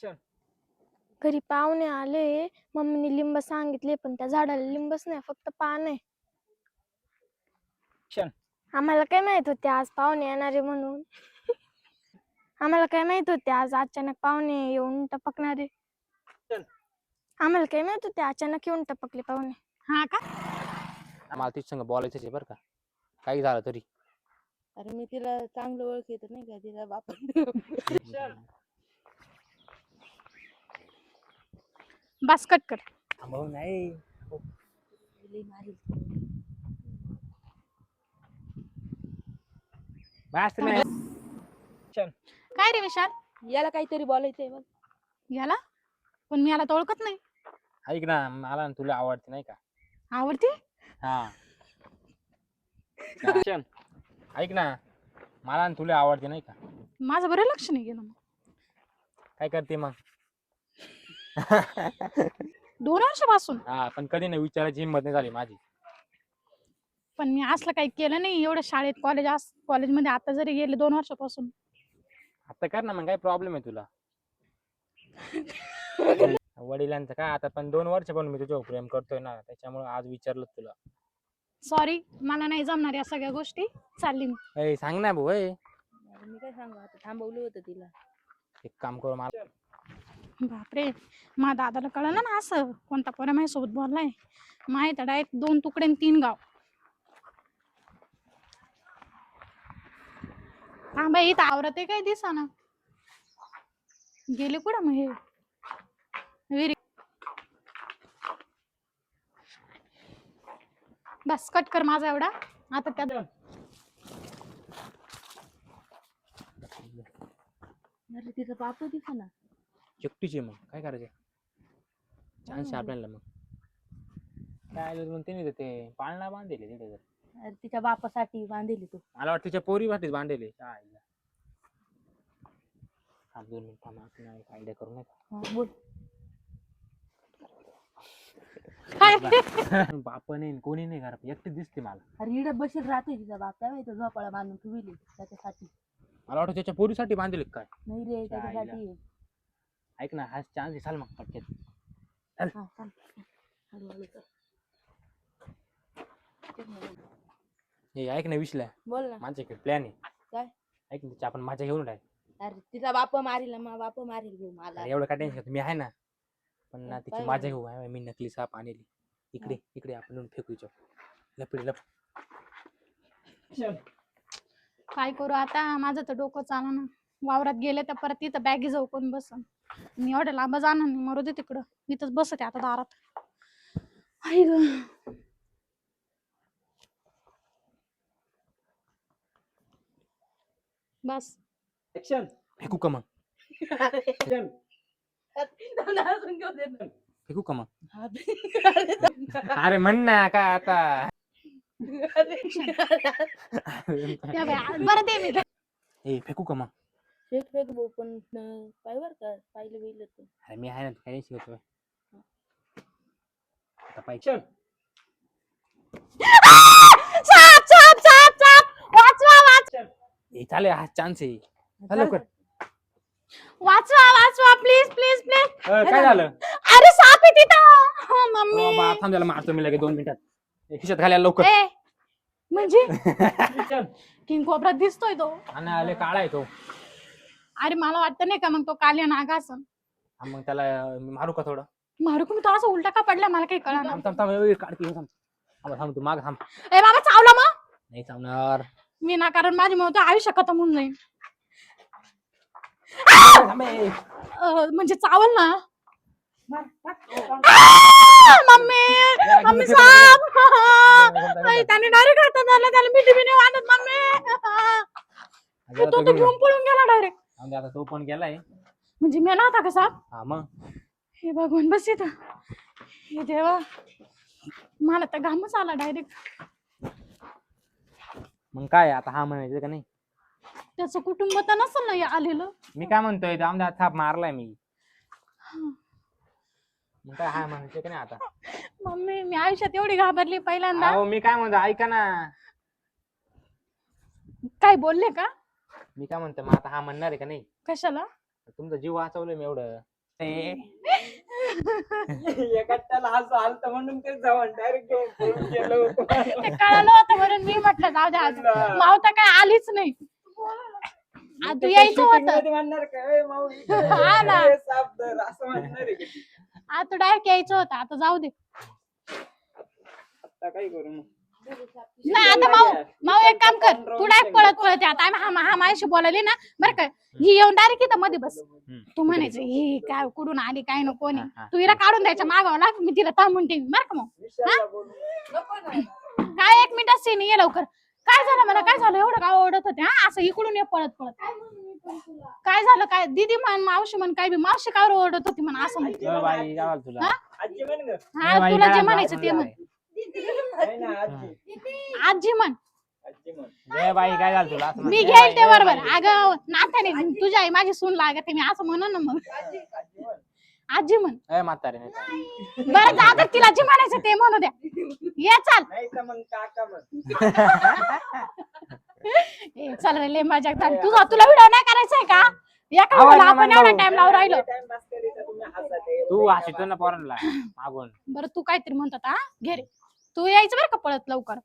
घरी पाहुणे आले, मम्मीने लिंब सांगितले पण त्या झाडाला लिंबच नाही, फक्त पान आहे. आम्हाला काय माहित होते आज पाहुणे येणारे म्हणून. आम्हाला काय माहित होते आज अचानक पाहुणे येऊन टपकणारे. आम्हाला काय माहित होते अचानक येऊन टपकले पाहुणे. हा का? मला तिच्या संग बोलायचंच आहे बरं का, काही झालं तरी. अरे मी तिला चांगलं ओळखीत नाही का, तिला बाप बस कट कर. नाही काय रे विशाल, याला काहीतरी बोलायचंय बघ. याला पण मी याला तर ओळखत नाही. ऐक ना, मला तुला आवडते नाही का? आवडते? हा ऐक ना, मला तुला आवडते नाही का? माझं बरं लक्ष नाही गेलं. मग काय करते मग? 2 वर्षापासून. हा, पण कधी नाही विचारायची हिंमत नाही झाली माझी. पण मी असलं काही केलं नाही एवढं शाळेत कॉलेजमध्ये आता जरी गेले 2 वर्षापासून. आता कर ना मग, काय प्रॉब्लेम आहे तुला? वडिलांचं काय आता, पण 2 वर्ष पण मी तुझ्यावर प्रेम करतोय ना, त्याच्यामुळे आज विचारलं तुला. सॉरी, मला नाही जमणार या सगळ्या गोष्टी. चालली मी. सांग ना भाऊ. मी काय सांगू, आता थांबवलं होतं तिला. एक काम करू, मला बापरे, माझ्या दादाला कळलं ना असं कोणता पोरा माझ्यासोबत बोललाय. माहित डायरेक्ट 2 तुकडे 3 गाव. हा बाई, इथं आवरत आहे काय दिसाना. गेले कुठं मग हे विहिरी? बस कट कर माझा एवढा. आता त्या अरे तिचा बाप दिसा ना. एकटीच आहे, मग काय करायचं? चान्स आहे आपल्याला. मग काय मग ते पाळणा बांधले तिथे. अरे तिच्या बापासाठी बांधली तू. मला वाटतं तिच्या पोरी वाटीच बांधले. थांब 2 मिनिट, थांब, आपण एक आयडिया करू नका. बोल. बाप नाही, कोणी नाही घरात, एकटीच दिसते मला. अरे इकडे बशील राहते तिचा बाप, त्यावेळी झोपाळा बांधून ठेवली त्याच्यासाठी. मला वाटतं त्याच्या पोरीसाठी बांधले काय. नाही रे, त्याच्यासाठी. ऐक ना, हा चान्स आहे, चाल मग पटकन. हा चाल, हळूहळू कर. हे ऐक ना विशल्या, बोल ना. माझ्याकडे प्लॅन आहे. काय? ऐक ना, तिच्या आपण माझ्या घेऊन राहील. अरे तिचा बाप मारील, मा बाप मारील भाऊ मला. एवढं काय टेन्शन, मी आहे ना. पण ना तिची काय माझ्या घेऊ, मी नकली साप आणली. इकडे इकडे आपण फेकू लपडी लप. काय करू आता, माझं तर डोकं चाला ना. वावरात गेले तर परत तिथं बॅगी जाऊ कोण बसन. मी एवढ्या लांब जाणार नाही, मरू दे तिकडं. इथंच बसते आता दारात. आई ग, बस फेकू का मग? फेकू का मग? अरे म्हण ना काय आता. बरं दे मी. ए फेकू का मग? फेक फेक भाऊ, पण काय बर का, पाहिलं गेलं तर. अरे मी आहे ना, काही शिकवतोय आता पाहिजे. साप साप साप साप, वाचवा वाचवा. चालेल, हा चान्स आहे. लवकर. वाचवा वाचवा, प्लीज प्लीज प्लीज. काय झालं? अरे साप आहे तिथं. मम्मी थांब, त्याला मारतो मी लगेच 2 मिनिटात. खिशात घालायला लवकर. ए, म्हणजे किंग कोबरा दिसतोय तो. आणि आले काळा आहे तो. अरे मला वाटतं नाही का मग तो काल्या नाग असन. मग त्याला मारू का थोडं? मारू का? मी तो असं उलटा का पडला मला काही कळणार. थांब थांब थांब, काढते थांब. थांब तू माग थांब. ए बाबा, चावला मग. नाही चावणार मी ना, कारण माझी मग आयुष्य खतम होऊन जाईल. म्हणजे चावल ना. मम्मी मम्मी साप. त्याने डायरेक्ट हातात धरला, त्याला मिठी बी नाही वाटत. मम्मी तो घेऊन पळून गेला डायरेक्ट. आता तो पण गेलाय. म्हणजे मी नव्हता का साप? हा मग. हे भगवान, बस इथं. हे देवा, मला तर घामच आला डायरेक्ट. मग काय आता, हा म्हणायचं का नाही? त्याचं कुटुंब तर नसेल ना आलेलं. मी काय म्हणतोय, आमदार थाप मारलाय मी. मग काय हा म्हणायचं का नाही आता? मम्मी, मी आयुष्यात एवढी घाबरली पहिल्यांदा. अहो मी काय म्हणतो, ऐका ना. काय बोलले का? मी काय म्हणतो, मग आता हा म्हणणार आहे का नाही? कशाला? तुमचा जीव वाचवलंय मी एवढं. एकाला असं आलत म्हणून ते जाऊन डायरेक्ट घेऊन पळून गेलो होतो. ते कळलं होतं म्हणून मी म्हटलं जाऊ द्या आता. मावता काय आलीच नाही. तू यायचं होतं. मध्ये म्हणणार काय माऊली हा ना. साप धर असं म्हणणार आहे का ती? आता डायरेक्ट यायचं होतं. आता जाऊ दे. आता काय करू मग? नाही आता माऊ एक काम कर. तू डायरेक्ट पळत ये. आता हा माझ्याशी बोलायली ना बरं का, ही येऊन डायरेक्ट इथं मध्ये बस. तू म्हणायचं ही काय कुठून आली काय नको कोणी. तू हिला काढून द्यायच्या मागावं लाग. मी तिला थांबून ठेवीन बरं का. मग विशालला बोलू. काय 1 मिनिटात सीन ये लवकर. काय झालं मला काय झालं एवढं काय ओरडत होते हा असं इकडून ये पळत काय झालं काय दीदी म्हण मावशी म्हण काय बी मावशी काय ओरडत होती म्हण असं म्हण. बाई गावाला तुला. आजी म्हण ग. हा बाई, तुला जे गावाला म्हणायचं ते म्हण. नाही ना आजी. आजी म्हण. आजी म्हण. जय बाई काय झालं तुला असं म्हण. मी घेईल ते बरोबर. अगं नात्याने तुझी आई माझी सून लागते मी असं म्हणून ना मग आजी म्हण. आजी म्हण. ए म्हातारे नाही. बरं जा आता तिला जे म्हणायचं ते म्हणू द्या. ये चाल. नाही तर मग काका म्हण. ए, चल रे लय मजा तुला व्हिडिओ नाही करायचा आहे का एका आवाज व्हिडिओला आपण नाही एवढा म्हणलो. टाइम लावून राहिलो. टाइम पास करीत तुम्ही हसते. तू हसितो ना पोरांना मागून. बरं तू काहीतरी म्हणतात हा घे रे. तू यायचं बरं का पळत लवकर.